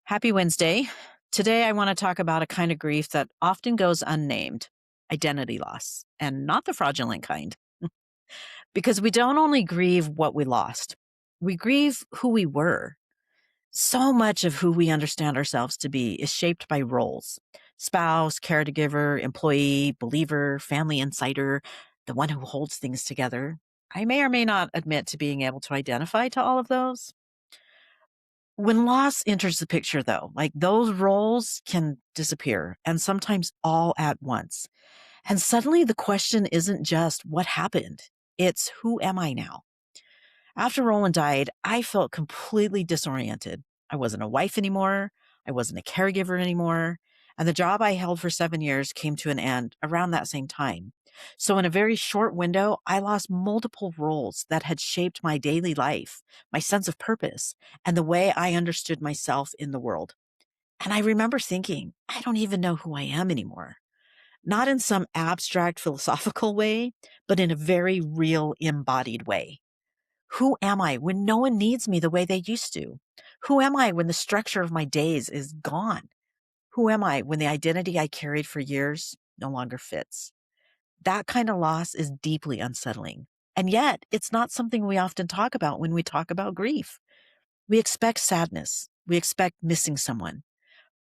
Happy Wednesday. Today, I want to talk about a kind of grief that often goes unnamed: identity loss, and not the fraudulent kind. Because we don't only grieve what we lost, we grieve who we were. So much of who we understand ourselves to be is shaped by roles: spouse, caregiver, employee, believer, family insider, the one who holds things together. I may or may not admit to being able to identify to all of those. When loss enters the picture, though, like those roles can disappear and sometimes all at once. And suddenly the question isn't just what happened, it's who am I now? After Roland died, I felt completely disoriented. I wasn't a wife anymore. I wasn't a caregiver anymore. And the job I held for 7 years came to an end around that same time. So, in a very short window, I lost multiple roles that had shaped my daily life, my sense of purpose, and the way I understood myself in the world. And I remember thinking, I don't even know who I am anymore. Not in some abstract philosophical way, but in a very real embodied way. Who am I when no one needs me the way they used to? Who am I when the structure of my days is gone? Who am I when the identity I carried for years no longer fits? That kind of loss is deeply unsettling. And yet, it's not something we often talk about when we talk about grief. We expect sadness. We expect missing someone,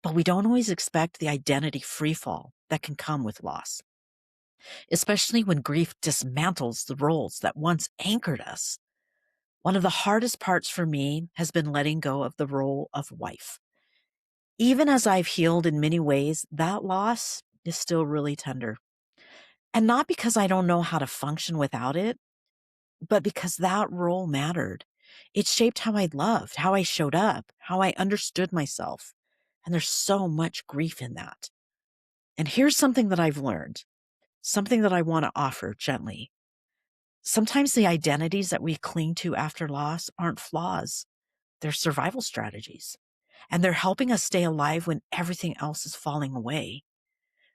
but we don't always expect the identity free fall that can come with loss, especially when grief dismantles the roles that once anchored us. One of the hardest parts for me has been letting go of the role of wife. Even as I've healed in many ways, that loss is still really tender. And not because I don't know how to function without it, but because that role mattered. It shaped how I loved, how I showed up, how I understood myself. And there's so much grief in that. And here's something that I've learned, something that I want to offer gently. Sometimes the identities that we cling to after loss aren't flaws. They're survival strategies, and they're helping us stay alive when everything else is falling away.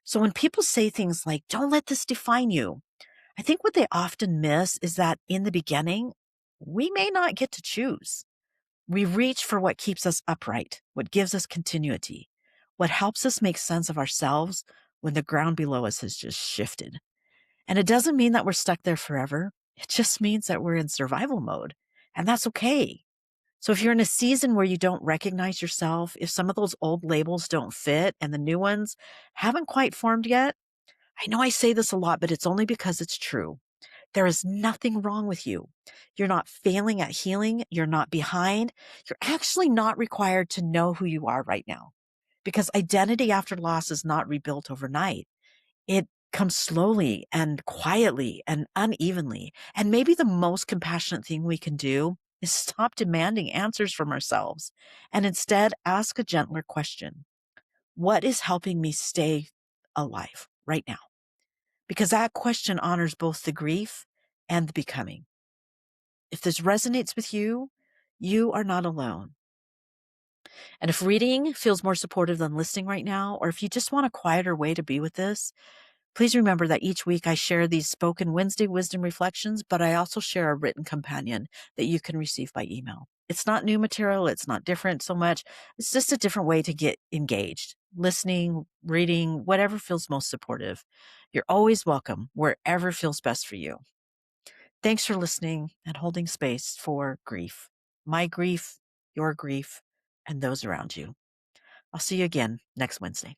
So when people say things like, don't let this define you, I think what they often miss is that in the beginning, we may not get to choose. We reach for what keeps us upright, what gives us continuity, what helps us make sense of ourselves when the ground below us has just shifted. And it doesn't mean that we're stuck there forever. It just means that we're in survival mode, and that's okay. So if you're in a season where you don't recognize yourself, if some of those old labels don't fit and the new ones haven't quite formed yet, I know I say this a lot, but it's only because it's true. There is nothing wrong with you. You're not failing at healing. You're not behind. You're actually not required to know who you are right now, because identity after loss is not rebuilt overnight. It comes slowly and quietly and unevenly. And maybe the most compassionate thing we can do is stop demanding answers from ourselves and instead ask a gentler question. What is helping me stay alive right now? Because that question honors both the grief and the becoming. If this resonates with you, you are not alone. And if reading feels more supportive than listening right now, or if you just want a quieter way to be with this, please remember that each week I share these spoken Wednesday wisdom reflections, but I also share a written companion that you can receive by email. It's not new material. It's not different so much. It's just a different way to get engaged. Listening, reading, whatever feels most supportive. You're always welcome wherever feels best for you. Thanks for listening and holding space for grief. My grief, your grief, and those around you. I'll see you again next Wednesday.